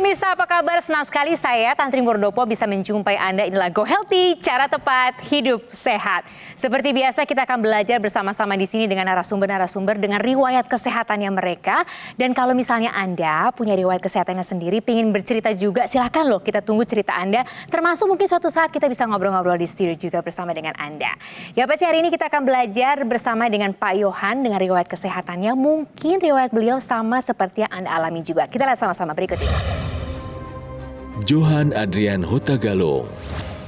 pemirsa, apa kabar? Senang sekali saya, Tantri Murdopo, bisa menjumpai Anda. Inilah Go Healthy, cara tepat hidup sehat. Seperti biasa, kita akan belajar bersama-sama di sini dengan narasumber-narasumber dengan riwayat kesehatannya mereka. Dan kalau misalnya Anda punya riwayat kesehatannya sendiri, pengen bercerita juga, silakan loh, kita tunggu cerita Anda. Termasuk mungkin suatu saat kita bisa ngobrol-ngobrol di studio juga bersama dengan Anda. Ya pasti hari ini kita akan belajar bersama dengan Pak Yohan dengan riwayat kesehatannya. Mungkin riwayat beliau sama seperti yang Anda alami juga. Kita lihat sama-sama berikut ini. Johan Adrian Hutagalung,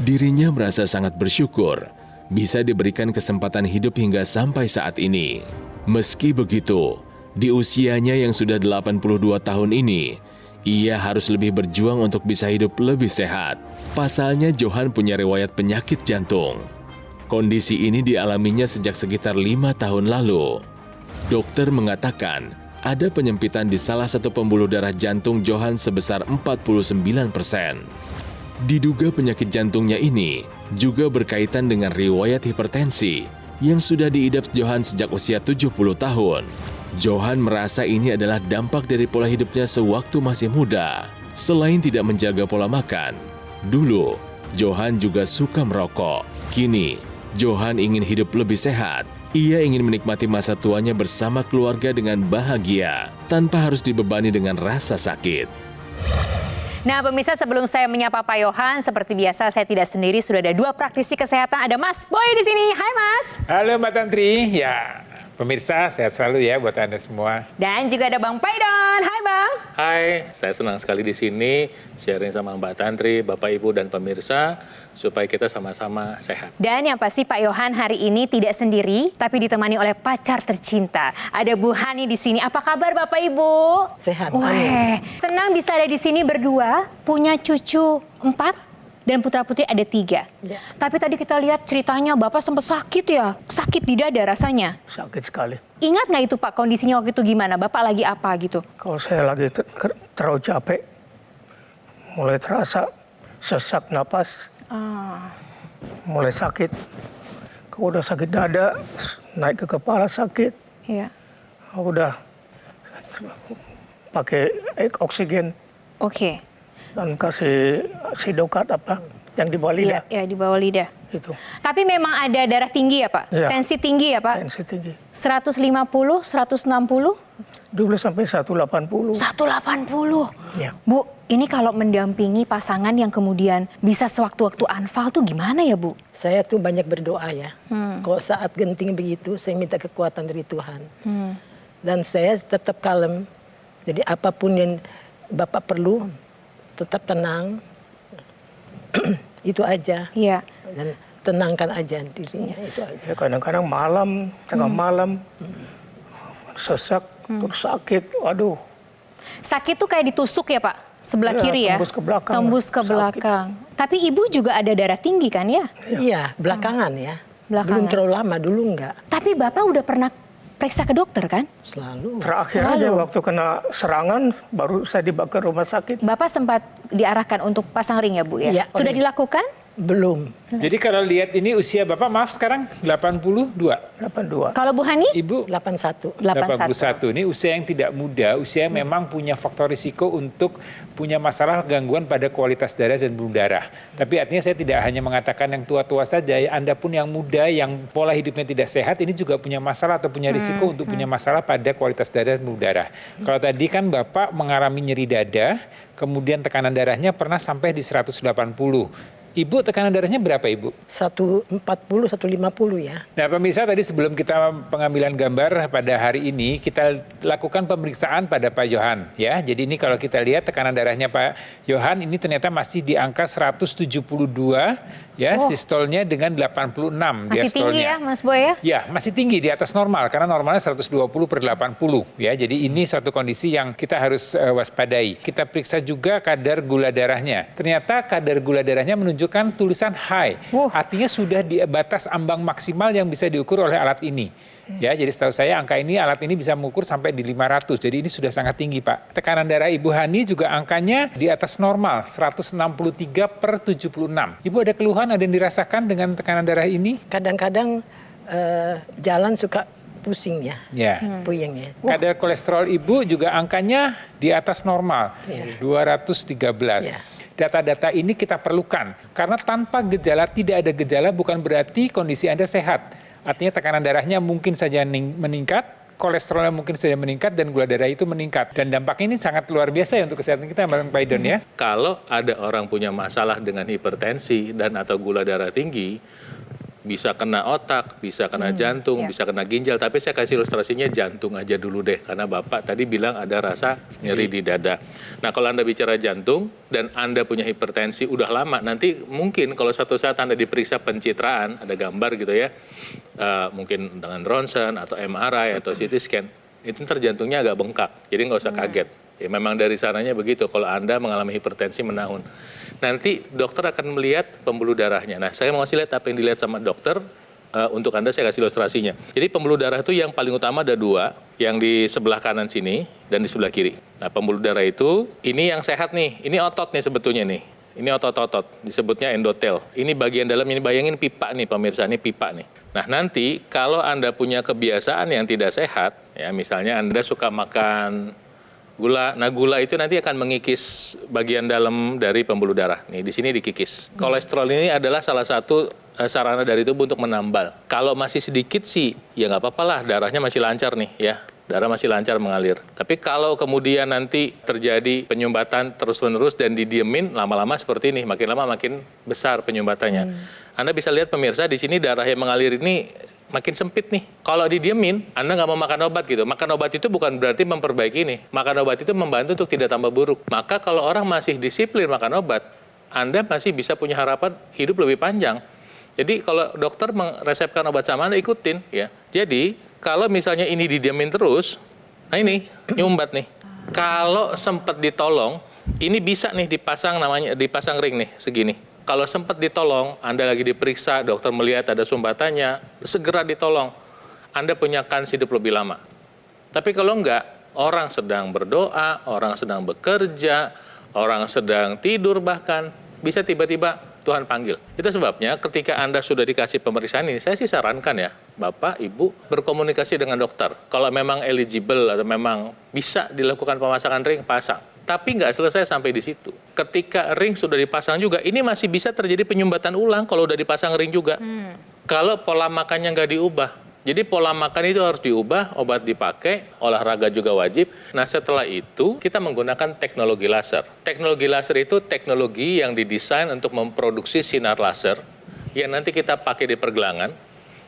dirinya merasa sangat bersyukur bisa diberikan kesempatan hidup hingga sampai saat ini. Meski begitu, di usianya yang sudah 82 tahun ini, ia harus lebih berjuang untuk bisa hidup lebih sehat. Pasalnya Johan punya riwayat penyakit jantung. Kondisi ini dialaminya sejak sekitar 5 tahun lalu. Dokter mengatakan ada penyempitan di salah satu pembuluh darah jantung Johan sebesar 49%. Diduga penyakit jantungnya ini juga berkaitan dengan riwayat hipertensi yang sudah diidap Johan sejak usia 70 tahun. Johan merasa ini adalah dampak dari pola hidupnya sewaktu masih muda. Selain tidak menjaga pola makan, dulu Johan juga suka merokok. Kini, Johan ingin hidup lebih sehat. Ia ingin menikmati masa tuanya bersama keluarga dengan bahagia, tanpa harus dibebani dengan rasa sakit. Nah pemirsa, sebelum saya menyapa Pak Yohan, seperti biasa saya tidak sendiri, sudah ada dua praktisi kesehatan. Ada Mas Boy di sini. Hai Mas. Halo Mbak Tantri. Ya, pemirsa sehat selalu ya buat Anda semua. Dan juga ada Bang Paidon. Hai Bang. Hai, saya senang sekali di sini sharing sama Mbak Tantri, Bapak Ibu dan pemirsa supaya kita sama-sama sehat. Dan yang pasti Pak Yohan hari ini tidak sendiri, tapi ditemani oleh pacar tercinta. Ada Bu Hani di sini. Apa kabar Bapak Ibu? Sehat. Wah, senang bisa ada di sini berdua, punya cucu 4 dan putra-putri ada 3. Ya. Tapi tadi kita lihat ceritanya Bapak sempat sakit ya, sakit di dada rasanya. Sakit sekali. Ingat nggak itu Pak kondisinya waktu itu gimana? Bapak lagi apa gitu? Kalau saya lagi terlalu capek, mulai terasa sesak napas, mulai sakit. Kalau udah sakit dada, naik ke kepala sakit. Iya. Udah pakai oksigen Oke. dan kasih sidokat apa yang di bawah lidah. Iya, di bawah lidah. Itu Tapi memang ada darah tinggi ya Pak? Iya. Tensi tinggi ya Pak? tensi tinggi. 150, 160? Dulu sampai 180. 180. Ya. Bu, ini kalau mendampingi pasangan yang kemudian bisa sewaktu-waktu anfal tuh gimana ya Bu? Saya tuh banyak berdoa ya. Kalau saat genting begitu, saya minta kekuatan dari Tuhan. Dan saya tetap kalem. Jadi apapun yang Bapak perlu, tetap tenang. Itu aja. Iya. Dan tenangkan aja dirinya, itu aja. Saya kadang-kadang malam, tengah malam, sesak, terus sakit. Aduh. Sakit tuh kayak ditusuk ya Pak? Sebelah Iya, kiri ya? tembus ke belakang. Tembus ke Sakit. belakang. Tapi Ibu juga ada darah tinggi kan ya? Iya, belakangan ya. Belakangan. Belum terlalu lama, dulu enggak. Tapi Bapak udah pernah periksa ke dokter kan? Selalu. Terakhir Selalu. aja waktu kena serangan, baru saya dibawa ke rumah sakit. Bapak sempat diarahkan untuk pasang ring ya Bu ya? Iya. Sudah dilakukan? Belum. Jadi kalau lihat ini usia Bapak, maaf sekarang 82. 82. Kalau Bu Hani? Ibu 81. 81. 81. Ini usia yang tidak muda, usia yang memang punya faktor risiko untuk punya masalah gangguan pada kualitas darah dan pembuluh darah. Tapi artinya saya tidak hanya mengatakan yang tua-tua saja, Anda pun yang muda, yang pola hidupnya tidak sehat, ini juga punya masalah atau punya risiko untuk punya masalah pada kualitas darah dan pembuluh darah. Kalau tadi kan Bapak mengalami nyeri dada, kemudian tekanan darahnya pernah sampai di 180. Ibu tekanan darahnya berapa Ibu? 140, 150 ya. Nah pemirsa, tadi sebelum kita pengambilan gambar pada hari ini, kita lakukan pemeriksaan pada Pak Yohan ya. Jadi ini kalau kita lihat tekanan darahnya Pak Yohan ini ternyata masih di angka 172 ya, sistolnya dengan 86 Masih tinggi ya Mas Boy ya? Ya, masih tinggi di atas normal karena normalnya 120/80 ya. Jadi ini suatu kondisi yang kita harus waspadai. Kita periksa juga kadar gula darahnya. Ternyata kadar gula darahnya menunjukkan tulisan high. Artinya sudah di batas ambang maksimal yang bisa diukur oleh alat ini. Ya, jadi setahu saya angka ini, alat ini bisa mengukur sampai di 500. Jadi ini sudah sangat tinggi, Pak. Tekanan darah Ibu Hani juga angkanya di atas normal, 163/76. Ibu ada keluhan, ada yang dirasakan dengan tekanan darah ini? Kadang-kadang jalan suka pusing ya, Ya. puyengnya. Kadar kolesterol ibu juga angkanya di atas normal, Iya. 213. Iya. Data-data ini kita perlukan, karena tanpa gejala, tidak ada gejala bukan berarti kondisi Anda sehat. Artinya tekanan darahnya mungkin saja meningkat, kolesterolnya mungkin saja meningkat, dan gula darah itu meningkat. Dan dampaknya ini sangat luar biasa ya untuk kesehatan kita, Bang Paidon ya. Kalau ada orang punya masalah dengan hipertensi dan atau gula darah tinggi, bisa kena otak, bisa kena jantung, bisa kena ginjal. Tapi saya kasih ilustrasinya jantung aja dulu deh, karena Bapak tadi bilang ada rasa nyeri di dada. Nah, kalau Anda bicara jantung dan Anda punya hipertensi udah lama, nanti mungkin kalau satu saat Anda diperiksa pencitraan, ada gambar gitu ya, mungkin dengan ronsen atau MRI atau CT scan, itu ntar jantungnya agak bengkak, jadi nggak usah kaget. Ya, memang dari sananya begitu, kalau Anda mengalami hipertensi menahun. Nanti dokter akan melihat pembuluh darahnya. Nah, saya mau kasih lihat apa yang dilihat sama dokter, untuk Anda saya kasih ilustrasinya. Jadi pembuluh darah itu yang paling utama ada 2, yang di sebelah kanan sini dan di sebelah kiri. Nah, pembuluh darah itu, ini yang sehat nih, ini otot nih sebetulnya nih. Ini otot-otot, disebutnya endotel. Ini bagian dalam, ini bayangin pipa nih pemirsa, ini pipa nih. Nah, nanti kalau Anda punya kebiasaan yang tidak sehat, ya misalnya Anda suka makan gula. Nah, gula itu nanti akan mengikis bagian dalam dari pembuluh darah. Nih, di sini dikikis. Kolesterol ini adalah salah satu sarana dari tubuh untuk menambal. Kalau masih sedikit sih, ya nggak apa-apa lah, darahnya masih lancar nih ya. Darah masih lancar mengalir. Tapi kalau kemudian nanti terjadi penyumbatan terus-menerus dan didiemin, lama-lama seperti ini, makin lama makin besar penyumbatannya. Anda bisa lihat pemirsa, di sini darah yang mengalir ini makin sempit nih. Kalau didiemin, Anda nggak mau makan obat gitu. Makan obat itu bukan berarti memperbaiki nih. Makan obat itu membantu untuk tidak tambah buruk. Maka kalau orang masih disiplin makan obat, Anda masih bisa punya harapan hidup lebih panjang. Jadi kalau dokter meresepkan obat sama Anda ikutin ya. Jadi kalau misalnya ini didiamin terus, nah ini nyumbat nih. Kalau sempat ditolong, ini bisa nih dipasang ring nih segini. Kalau sempat ditolong, Anda lagi diperiksa, dokter melihat ada sumbatannya, segera ditolong. Anda punya kans hidup lebih lama. Tapi kalau enggak, orang sedang berdoa, orang sedang bekerja, orang sedang tidur bahkan, bisa tiba-tiba Tuhan panggil. Itu sebabnya ketika Anda sudah dikasih pemeriksaan ini, saya sih sarankan ya, Bapak, Ibu, berkomunikasi dengan dokter. Kalau memang eligible atau memang bisa dilakukan pemasangan ring, pasang. Tapi nggak selesai sampai di situ. Ketika ring sudah dipasang juga, ini masih bisa terjadi penyumbatan ulang kalau udah dipasang ring juga. Kalau pola makannya nggak diubah. Jadi pola makan itu harus diubah, obat dipakai, olahraga juga wajib. Nah, setelah itu kita menggunakan teknologi laser. Teknologi laser itu teknologi yang didesain untuk memproduksi sinar laser yang nanti kita pakai di pergelangan.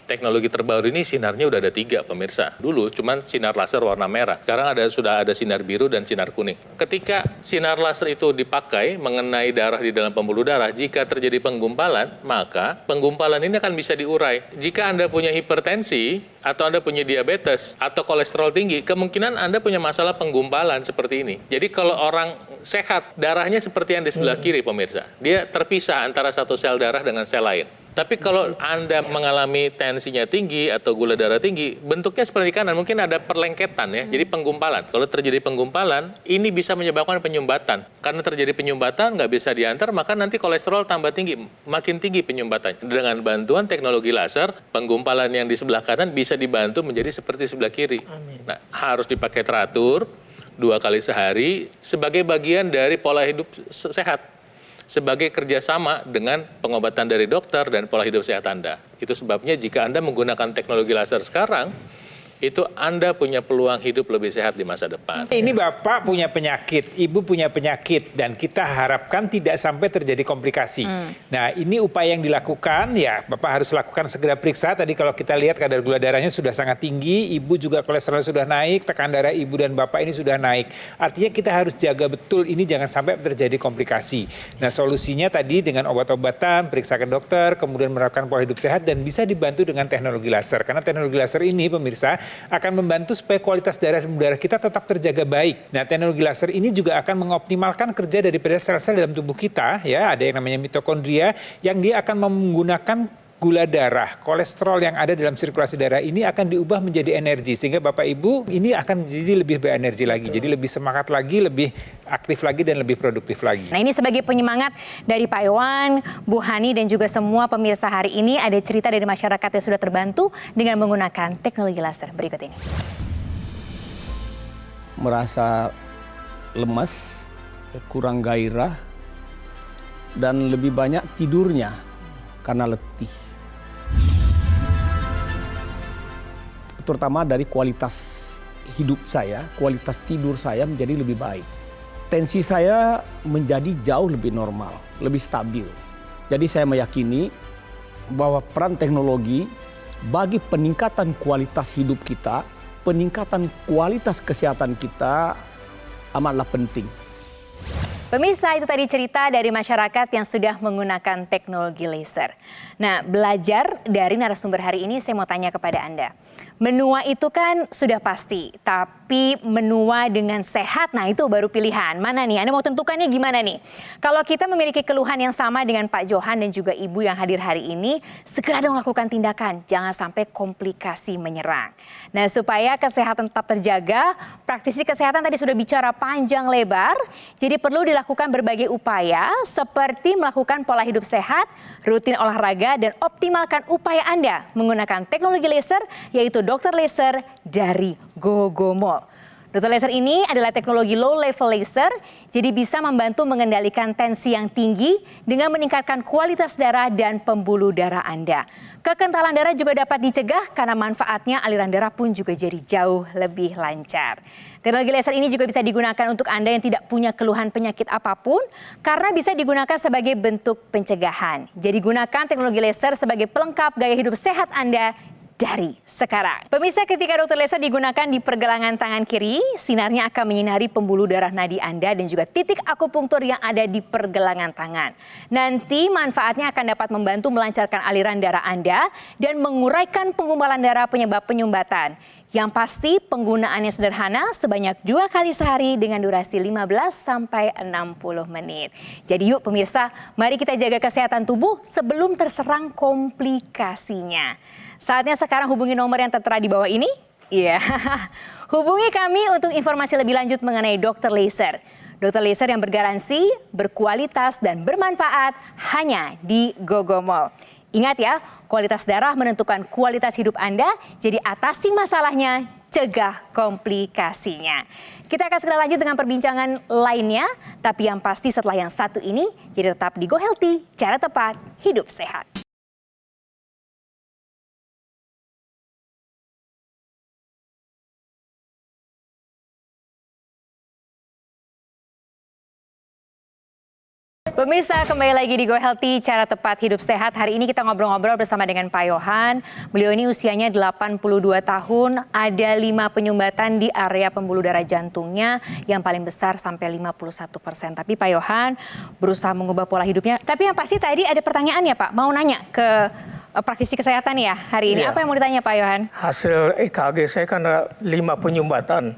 Teknologi terbaru ini sinarnya udah ada 3 pemirsa. Dulu cuman sinar laser warna merah. Sekarang sudah ada sinar biru dan sinar kuning. Ketika sinar laser itu dipakai mengenai darah di dalam pembuluh darah, jika terjadi penggumpalan, maka penggumpalan ini akan bisa diurai. Jika Anda punya hipertensi atau Anda punya diabetes atau kolesterol tinggi, kemungkinan Anda punya masalah penggumpalan seperti ini. Jadi kalau orang sehat, darahnya seperti yang di sebelah kiri pemirsa. Dia terpisah antara satu sel darah dengan sel lain. Tapi kalau Anda mengalami tensinya tinggi atau gula darah tinggi, bentuknya seperti kanan, mungkin ada perlengketan ya, jadi penggumpalan. Kalau terjadi penggumpalan, ini bisa menyebabkan penyumbatan. Karena terjadi penyumbatan, nggak bisa diantar, maka nanti kolesterol tambah tinggi, makin tinggi penyumbatannya. Dengan bantuan teknologi laser, penggumpalan yang di sebelah kanan bisa dibantu menjadi seperti sebelah kiri. Nah, harus dipakai teratur, 2 kali sehari, sebagai bagian dari pola hidup sehat. Sebagai kerjasama dengan pengobatan dari dokter dan pola hidup sehat Anda. Itu sebabnya jika Anda menggunakan teknologi laser sekarang, itu Anda punya peluang hidup lebih sehat di masa depan. Ini Bapak punya penyakit, Ibu punya penyakit, dan kita harapkan tidak sampai terjadi komplikasi. Nah, ini upaya yang dilakukan, ya Bapak harus lakukan segera periksa. Tadi kalau kita lihat kadar gula darahnya sudah sangat tinggi, Ibu juga kolesterol sudah naik, tekanan darah Ibu dan Bapak ini sudah naik. Artinya kita harus jaga betul ini jangan sampai terjadi komplikasi. Nah, solusinya tadi dengan obat-obatan, periksa ke dokter, kemudian menerapkan pola hidup sehat, dan bisa dibantu dengan teknologi laser. Karena teknologi laser ini, pemirsa, akan membantu supaya kualitas darah dan udara kita tetap terjaga baik. Nah, teknologi laser ini juga akan mengoptimalkan kerja daripada sel-sel dalam tubuh kita, ya. Ada yang namanya mitokondria yang dia akan menggunakan gula darah, kolesterol yang ada dalam sirkulasi darah ini akan diubah menjadi energi. Sehingga Bapak Ibu ini akan jadi lebih berenergi lagi. Jadi lebih semangat lagi, lebih aktif lagi, dan lebih produktif lagi. Nah, ini sebagai penyemangat dari Pak Iwan, Bu Hani, dan juga semua pemirsa hari ini, ada cerita dari masyarakat yang sudah terbantu dengan menggunakan teknologi laser. Berikut ini. Merasa lemas, kurang gairah, dan lebih banyak tidurnya karena letih. Terutama dari kualitas hidup saya, kualitas tidur saya menjadi lebih baik. Tensi saya menjadi jauh lebih normal, lebih stabil. Jadi saya meyakini bahwa peran teknologi bagi peningkatan kualitas hidup kita, peningkatan kualitas kesehatan kita amatlah penting. Pemirsa, itu tadi cerita dari masyarakat yang sudah menggunakan teknologi laser. Nah, belajar dari narasumber hari ini, saya mau tanya kepada Anda. Menua itu kan sudah pasti, tapi menua dengan sehat, nah itu baru pilihan. Mana nih? Anda mau tentukannya gimana nih? Kalau kita memiliki keluhan yang sama dengan Pak Johan dan juga Ibu yang hadir hari ini, segera dong lakukan tindakan. Jangan sampai komplikasi menyerang. Nah, supaya kesehatan tetap terjaga, praktisi kesehatan tadi sudah bicara panjang lebar, jadi perlu dilakukan berbagai upaya seperti melakukan pola hidup sehat, rutin olahraga, dan optimalkan upaya Anda menggunakan teknologi laser, yaitu dokter laser dari Gogomol. Dokter laser ini adalah teknologi low level laser, jadi bisa membantu mengendalikan tensi yang tinggi dengan meningkatkan kualitas darah dan pembuluh darah Anda. Kekentalan darah juga dapat dicegah karena manfaatnya aliran darah pun juga jadi jauh lebih lancar. Teknologi laser ini juga bisa digunakan untuk Anda yang tidak punya keluhan penyakit apapun karena bisa digunakan sebagai bentuk pencegahan. Jadi gunakan teknologi laser sebagai pelengkap gaya hidup sehat Anda dari sekarang. Pemirsa, ketika dokter laser digunakan di pergelangan tangan kiri, sinarnya akan menyinari pembuluh darah nadi Anda dan juga titik akupunktur yang ada di pergelangan tangan. Nanti manfaatnya akan dapat membantu melancarkan aliran darah Anda dan menguraikan penggumpalan darah penyebab penyumbatan. Yang pasti penggunaannya sederhana, sebanyak 2 kali sehari dengan durasi 15 sampai 60 menit. Jadi yuk pemirsa, mari kita jaga kesehatan tubuh sebelum terserang komplikasinya. Saatnya sekarang hubungi nomor yang tertera di bawah ini. Iya, hubungi kami untuk informasi lebih lanjut mengenai dokter laser. Dokter laser yang bergaransi, berkualitas, dan bermanfaat hanya di Gogomol. Ingat ya, kualitas darah menentukan kualitas hidup Anda, jadi atasi masalahnya, cegah komplikasinya. Kita akan segera lanjut dengan perbincangan lainnya, tapi yang pasti setelah yang satu ini, jadi tetap di Go Healthy, cara tepat, hidup sehat. Pemirsa, kembali lagi di Go Healthy, cara tepat hidup sehat. Hari ini kita ngobrol-ngobrol bersama dengan Pak Yohan. Beliau ini usianya 82 tahun, ada 5 penyumbatan di area pembuluh darah jantungnya yang paling besar sampai 51%. Tapi Pak Yohan berusaha mengubah pola hidupnya. Tapi yang pasti tadi ada pertanyaan ya Pak, mau nanya ke praktisi kesehatan ya hari ini. Ya. Apa yang mau ditanya Pak Yohan? Hasil EKG saya kan ada 5 penyumbatan.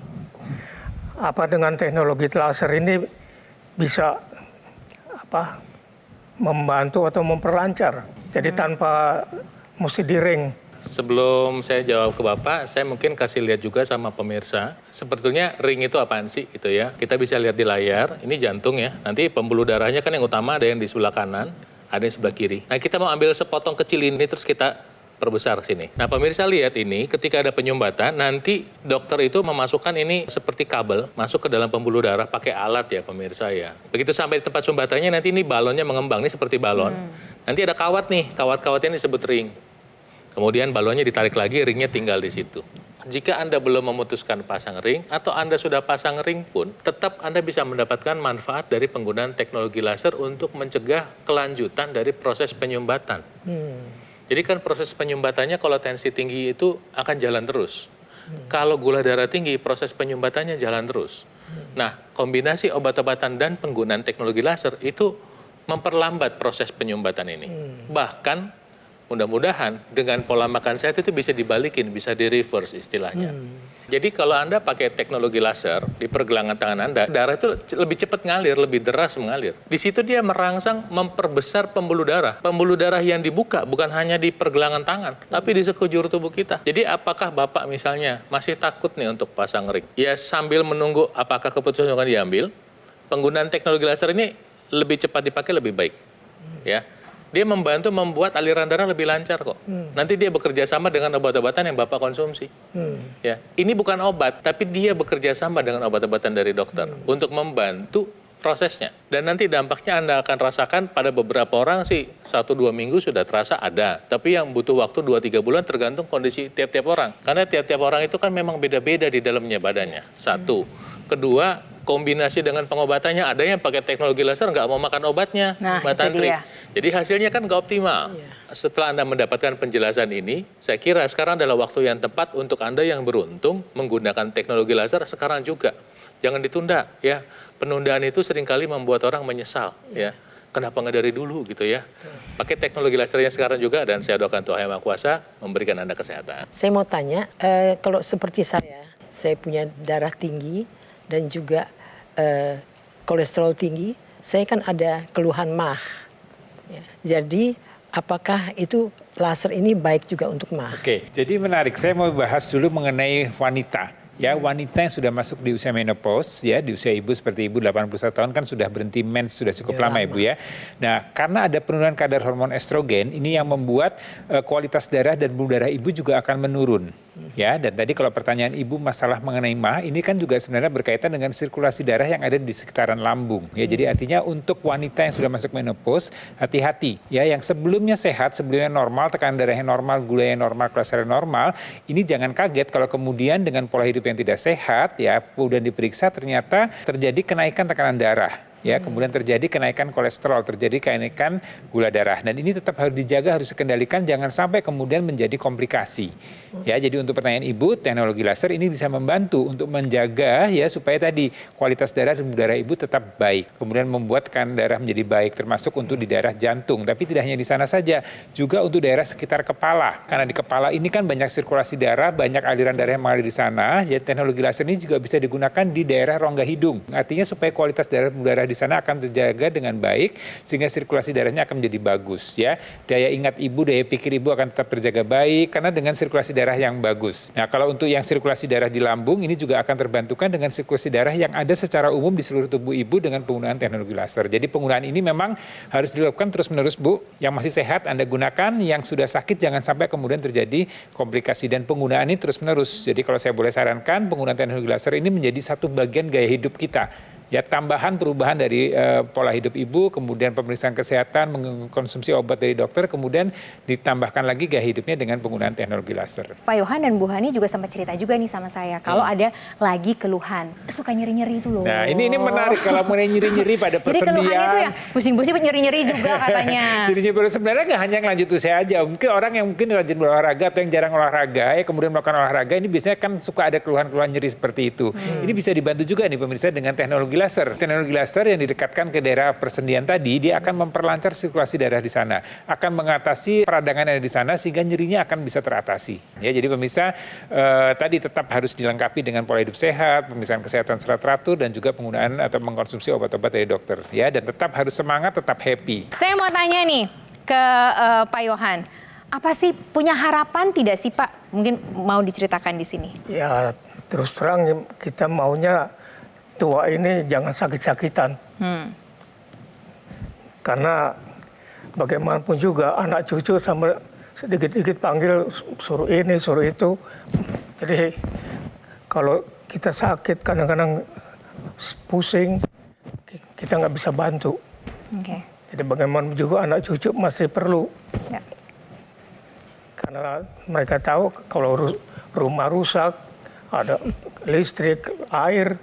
Apa dengan teknologi laser ini bisa membantu atau memperlancar? Jadi tanpa mesti diring. Sebelum saya jawab ke Bapak, saya mungkin kasih lihat juga sama pemirsa. Sebetulnya ring itu apaan sih gitu ya. Kita bisa lihat di layar, ini jantung ya. Nanti pembuluh darahnya kan yang utama ada yang di sebelah kanan, ada yang sebelah kiri. Nah, kita mau ambil sepotong kecil ini terus kita perbesar sini. Nah, pemirsa lihat ini, ketika ada penyumbatan, nanti dokter itu memasukkan ini seperti kabel, masuk ke dalam pembuluh darah pakai alat ya pemirsa ya. Begitu sampai di tempat sumbatannya, nanti ini balonnya mengembang, ini seperti balon. Nanti ada kawat nih, kawat-kawatnya disebut ring. Kemudian balonnya ditarik lagi, ringnya tinggal di situ. Jika Anda belum memutuskan pasang ring, atau Anda sudah pasang ring pun, tetap Anda bisa mendapatkan manfaat dari penggunaan teknologi laser untuk mencegah kelanjutan dari proses penyumbatan. Jadi kan proses penyumbatannya kalau tensi tinggi itu akan jalan terus. Kalau gula darah tinggi, proses penyumbatannya jalan terus. Nah, kombinasi obat-obatan dan penggunaan teknologi laser itu memperlambat proses penyumbatan ini. Bahkan mudah-mudahan dengan pola makan sehat itu bisa dibalikin, bisa di-reverse istilahnya. Jadi kalau Anda pakai teknologi laser di pergelangan tangan Anda, darah itu lebih cepat ngalir, lebih deras mengalir. Di situ dia merangsang memperbesar pembuluh darah. Pembuluh darah yang dibuka bukan hanya di pergelangan tangan, tapi di sekujur tubuh kita. Jadi apakah Bapak misalnya masih takut nih untuk pasang ring? Ya sambil menunggu apakah keputusan akan diambil, penggunaan teknologi laser ini lebih cepat dipakai lebih baik. Ya. Dia membantu membuat aliran darah lebih lancar kok. Nanti dia bekerja sama dengan obat-obatan yang Bapak konsumsi. Ya, ini bukan obat, tapi dia bekerja sama dengan obat-obatan dari dokter untuk membantu prosesnya. Dan nanti dampaknya Anda akan rasakan pada beberapa orang sih 1-2 minggu sudah terasa ada. Tapi yang butuh waktu 2-3 bulan tergantung kondisi tiap-tiap orang. Karena tiap-tiap orang itu kan memang beda-beda di dalamnya badannya. Satu. Kedua, kombinasi dengan pengobatannya, ada yang pakai teknologi laser nggak mau makan obatnya, Mbak Tantri. Jadi hasilnya kan nggak optimal. Setelah Anda mendapatkan penjelasan ini, saya kira sekarang adalah waktu yang tepat untuk Anda yang beruntung menggunakan teknologi laser sekarang juga. Jangan ditunda, ya. Penundaan itu seringkali membuat orang menyesal, ya. Kenapa nggak dari dulu gitu ya? Pakai teknologi lasernya sekarang juga, dan saya doakan Tuhan Yang Maha Kuasa memberikan Anda kesehatan. Saya mau tanya, kalau seperti saya punya darah tinggi dan juga kolesterol tinggi, saya kan ada keluhan MAH. Ya. Jadi apakah itu laser ini baik juga untuk MAH? Oke, jadi menarik. Saya mau bahas dulu mengenai wanita. Ya, wanita yang sudah masuk di usia menopause, ya, di usia ibu seperti ibu 81 tahun kan sudah berhenti mens sudah cukup lama ibu ya. Nah, karena ada penurunan kadar hormon estrogen, ini yang membuat kualitas darah dan pembuluh darah ibu juga akan menurun. Ya, dan tadi kalau pertanyaan ibu masalah mengenai MAH, ini kan juga sebenarnya berkaitan dengan sirkulasi darah yang ada di sekitaran lambung. Ya, jadi artinya untuk wanita yang sudah masuk menopause, hati-hati. Ya, yang sebelumnya sehat, sebelumnya normal, tekanan darahnya normal, gulanya normal, kolesterol normal, ini jangan kaget kalau kemudian dengan pola hidup yang tidak sehat, ya, kemudian diperiksa ternyata terjadi kenaikan tekanan darah. Ya, kemudian terjadi kenaikan kolesterol, terjadi kenaikan gula darah, dan ini tetap harus dijaga, harus dikendalikan, jangan sampai kemudian menjadi komplikasi. Ya, jadi untuk pertanyaan ibu, teknologi laser ini bisa membantu untuk menjaga ya supaya tadi kualitas darah dan darah ibu tetap baik, kemudian membuat tekanan darah menjadi baik, termasuk untuk di daerah jantung. Tapi tidak hanya di sana saja, juga untuk daerah sekitar kepala, karena di kepala ini kan banyak sirkulasi darah, banyak aliran darah yang mengalir di sana. Ya, teknologi laser ini juga bisa digunakan di daerah rongga hidung. Artinya supaya kualitas darah di sana akan terjaga dengan baik sehingga sirkulasi darahnya akan menjadi bagus ya. Daya ingat ibu, daya pikir ibu akan tetap terjaga baik karena dengan sirkulasi darah yang bagus. Nah, kalau untuk yang sirkulasi darah di lambung ini juga akan terbantukan dengan sirkulasi darah yang ada secara umum di seluruh tubuh ibu dengan penggunaan teknologi laser. Jadi penggunaan ini memang harus dilakukan terus-menerus, Bu. Yang masih sehat Anda gunakan, yang sudah sakit jangan sampai kemudian terjadi komplikasi, dan penggunaan ini terus-menerus. Jadi kalau saya boleh sarankan, penggunaan teknologi laser ini menjadi satu bagian gaya hidup kita. Ya, tambahan perubahan dari pola hidup ibu, kemudian pemeriksaan kesehatan, mengkonsumsi obat dari dokter, kemudian ditambahkan lagi gaya hidupnya dengan penggunaan teknologi laser. Pak Yohan dan Bu Hani juga sempat cerita juga nih sama saya, kalau ada lagi keluhan, suka nyeri-nyeri itu loh. Nah, ini menarik kalau mulai nyeri-nyeri pada persendian. Jadi keluhannya itu ya pusing-pusing, nyeri-nyeri juga katanya. Jadi sebenarnya nggak hanya yang lanjut usia aja, mungkin orang yang mungkin rajin berolahraga atau yang jarang olahraga, ya kemudian melakukan olahraga, ini biasanya kan suka ada keluhan-keluhan nyeri seperti itu. Ini bisa dibantu juga nih pemirsa dengan teknologi laser. Teknologi laser yang didekatkan ke daerah persendian tadi, dia akan memperlancar sirkulasi darah di sana, akan mengatasi peradangan yang ada di sana sehingga nyerinya akan bisa teratasi. Ya, jadi pemirsa tadi tetap harus dilengkapi dengan pola hidup sehat, pemeriksaan kesehatan secara teratur, dan juga penggunaan atau mengkonsumsi obat-obat dari dokter. Ya, dan tetap harus semangat, tetap happy. Saya mau tanya nih ke Pak Yohan, apa sih, punya harapan tidak sih Pak? Mungkin mau diceritakan di sini. Ya, terus terang kita maunya tua ini jangan sakit-sakitan. Karena bagaimanapun juga anak cucu sama sedikit-sedikit panggil suruh ini, suruh itu. Jadi kalau kita sakit kadang-kadang pusing, kita nggak bisa bantu. Okay. Jadi bagaimanapun juga anak cucu masih perlu. Ya. Karena mereka tahu kalau rumah rusak, ada listrik, air,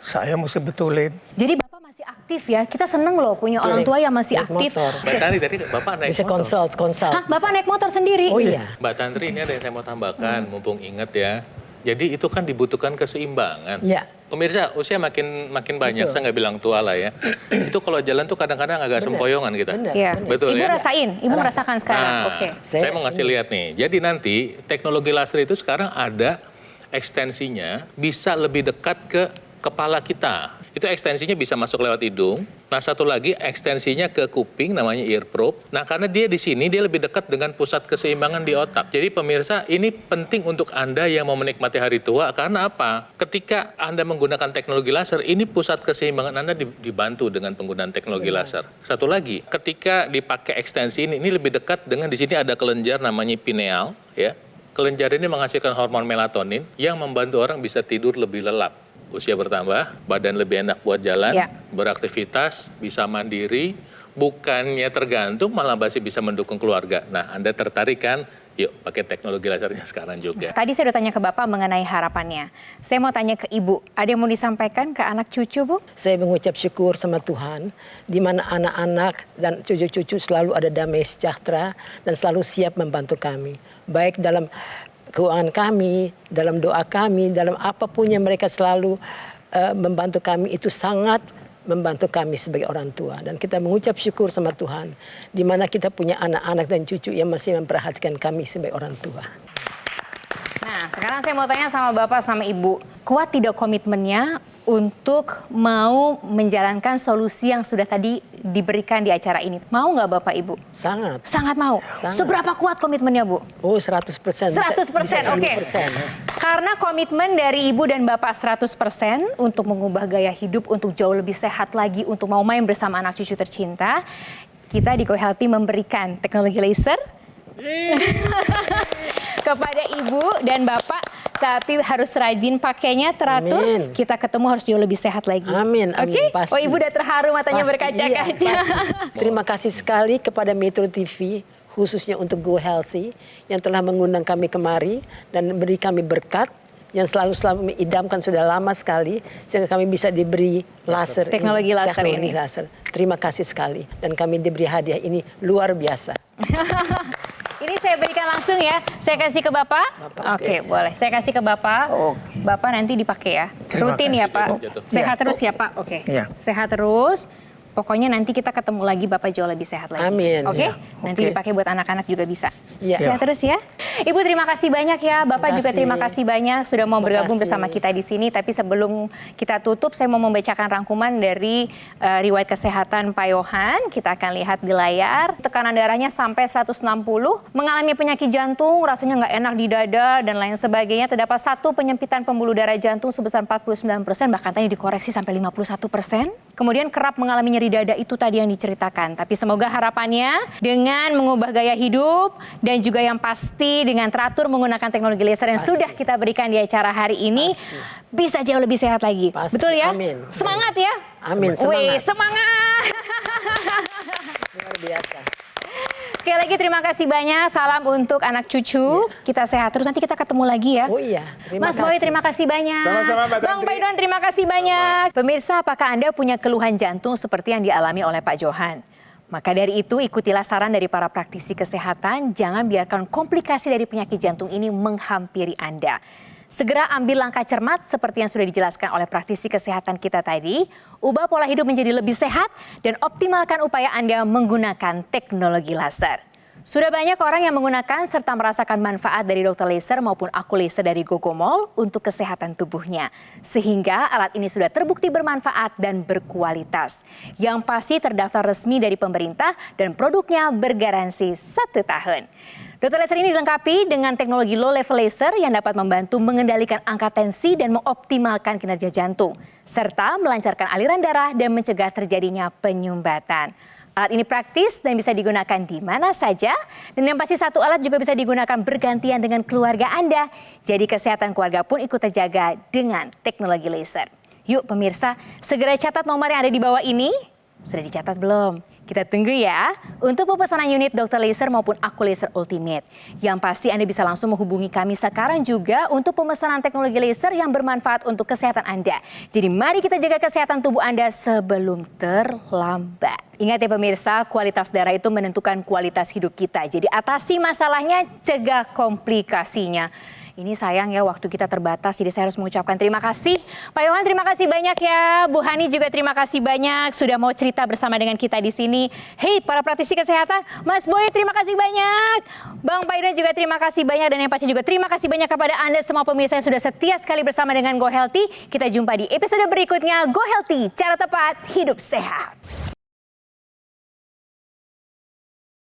saya mesti betulin. Jadi Bapak masih aktif ya, kita seneng loh punya orang tua yang masih aktif. Mbak Tantri, tadi Bapak naik Bisa motor. konsult. Hah, Bapak naik motor sendiri? Oh iya. Mbak Tantri, ini ada yang saya mau tambahkan, mumpung ingat ya. Jadi itu kan dibutuhkan keseimbangan. Ya. Pemirsa, usia makin banyak, saya nggak bilang tua lah ya. Itu kalau jalan tuh kadang-kadang agak sempoyongan kita. Iya. Betul Ibu ya? rasain, Ibu merasakan sekarang. Nah, Oke. saya mau ngasih lihat nih. Jadi nanti teknologi laser itu sekarang ada ekstensinya bisa lebih dekat ke kepala kita. Itu ekstensinya bisa masuk lewat hidung. Nah, satu lagi ekstensinya ke kuping namanya ear probe. Nah, karena dia di sini dia lebih dekat dengan pusat keseimbangan di otak. Jadi pemirsa, ini penting untuk Anda yang mau menikmati hari tua karena apa? Ketika Anda menggunakan teknologi laser, ini pusat keseimbangan Anda dibantu dengan penggunaan teknologi laser. Satu lagi, ketika dipakai ekstensi ini lebih dekat dengan di sini ada kelenjar namanya pineal, ya. Kelenjar ini menghasilkan hormon melatonin yang membantu orang bisa tidur lebih lelap. Usia bertambah, badan lebih enak buat jalan, beraktivitas, bisa mandiri, bukannya tergantung, malah masih bisa mendukung keluarga. Nah, Anda tertarik kan? Yuk, pakai teknologi lasernya sekarang juga. Tadi saya udah tanya ke Bapak mengenai harapannya. Saya mau tanya ke Ibu, ada yang mau disampaikan ke anak cucu, Bu? Saya mengucap syukur sama Tuhan, di mana anak-anak dan cucu-cucu selalu ada damai sejahtera dan selalu siap membantu kami. Baik dalam keuangan kami, dalam doa kami, dalam apapun yang mereka selalu membantu kami, itu sangat membantu kami sebagai orang tua. Dan kita mengucap syukur sama Tuhan, di mana kita punya anak-anak dan cucu yang masih memperhatikan kami sebagai orang tua. Nah, sekarang saya mau tanya sama Bapak sama Ibu, kuat tidak komitmennya untuk mau menjalankan solusi yang sudah tadi diberikan di acara ini? Mau nggak Bapak Ibu? Sangat. Sangat mau. Sangat. Seberapa kuat komitmennya, Bu? Oh, 100%. 100%, oke. Karena komitmen dari Ibu dan Bapak 100% untuk mengubah gaya hidup, untuk jauh lebih sehat lagi, untuk mau main bersama anak cucu tercinta, kita di Go Healthy memberikan teknologi laser kepada Ibu dan Bapak, tapi harus rajin pakainya, teratur. Amin. Kita ketemu harus jauh lebih sehat lagi. Amin, amin, Oke? pasti. Oh, Ibu udah terharu, matanya Pasti, berkaca-kaca. iya, pasti. Terima kasih sekali kepada Metro TV, khususnya untuk Go Healthy, yang telah mengundang kami kemari dan beri kami berkat, yang selalu mengidamkan sudah lama sekali, sehingga kami bisa diberi laser Teknologi laser ini. laser. Terima kasih sekali. Dan kami diberi hadiah ini luar biasa. Ini saya berikan langsung ya. Saya kasih ke Bapak. Oke, boleh. Saya kasih ke Bapak. Bapak nanti dipakai ya. Terima Rutin kasih. ya, Pak. Jatuh. Sehat terus ya, Pak. Oke. Iya. Sehat terus. Pokoknya nanti kita ketemu lagi, Bapak jauh lebih sehat lagi. Amin. Oke? Iya. Nanti Oke. dipakai buat anak-anak juga bisa. Iya. Sehat terus ya. Ibu terima kasih banyak ya. Bapak juga terima kasih banyak sudah mau bergabung bersama kita di sini. Tapi sebelum kita tutup, saya mau membacakan rangkuman dari riwayat kesehatan Pak Yohan. Kita akan lihat di layar. Tekanan darahnya sampai 160, mengalami penyakit jantung, rasanya nggak enak di dada, dan lain sebagainya. Terdapat satu penyempitan pembuluh darah jantung sebesar 49%, bahkan tadi dikoreksi sampai 51%. Kemudian kerap mengalami nyeri dada, itu tadi yang diceritakan. Tapi semoga harapannya dengan mengubah gaya hidup dan juga yang pasti dengan teratur menggunakan teknologi laser yang sudah kita berikan di acara hari ini bisa jauh lebih sehat lagi. Pasti. Betul ya? Amin. Semangat ya. Amin, Wih, semangat. semangat. Luar biasa. Sekali lagi terima kasih banyak. Salam untuk anak cucu. Kita sehat terus. Nanti kita ketemu lagi ya. Oh iya, terima Mas kasih. Boy, terima kasih banyak. Sama-sama, Mbak Bang Tantri. Paidon, terima kasih banyak. Pemirsa, apakah Anda punya keluhan jantung seperti yang dialami oleh Pak Johan? Maka dari itu, ikutilah saran dari para praktisi kesehatan. Jangan biarkan komplikasi dari penyakit jantung ini menghampiri Anda. Segera ambil langkah cermat seperti yang sudah dijelaskan oleh praktisi kesehatan kita tadi. Ubah pola hidup menjadi lebih sehat dan optimalkan upaya Anda menggunakan teknologi laser. Sudah banyak orang yang menggunakan serta merasakan manfaat dari dokter laser maupun aku laser dari Gogomol untuk kesehatan tubuhnya. Sehingga alat ini sudah terbukti bermanfaat dan berkualitas. Yang pasti terdaftar resmi dari pemerintah dan produknya bergaransi 1 tahun. Dokter laser ini dilengkapi dengan teknologi low level laser yang dapat membantu mengendalikan angka tensi dan mengoptimalkan kinerja jantung. Serta melancarkan aliran darah dan mencegah terjadinya penyumbatan. Alat ini praktis dan bisa digunakan di mana saja. Dan yang pasti satu alat juga bisa digunakan bergantian dengan keluarga Anda. Jadi kesehatan keluarga pun ikut terjaga dengan teknologi laser. Yuk pemirsa, segera catat nomor yang ada di bawah ini. Sudah dicatat belum? Kita tunggu ya untuk pemesanan unit dokter laser maupun aku laser ultimate. Yang pasti Anda bisa langsung menghubungi kami sekarang juga untuk pemesanan teknologi laser yang bermanfaat untuk kesehatan Anda. Jadi mari kita jaga kesehatan tubuh Anda sebelum terlambat. Ingat ya pemirsa, kualitas darah itu menentukan kualitas hidup kita. Jadi atasi masalahnya, cegah komplikasinya. Ini sayang ya waktu kita terbatas, jadi saya harus mengucapkan terima kasih. Pak Yohan, terima kasih banyak ya. Bu Hani juga terima kasih banyak sudah mau cerita bersama dengan kita di sini. Hey, para praktisi kesehatan, Mas Boy terima kasih banyak. Bang Paida juga terima kasih banyak, dan yang pasti juga terima kasih banyak kepada Anda semua pemirsa yang sudah setia sekali bersama dengan Go Healthy. Kita jumpa di episode berikutnya Go Healthy, cara tepat hidup sehat.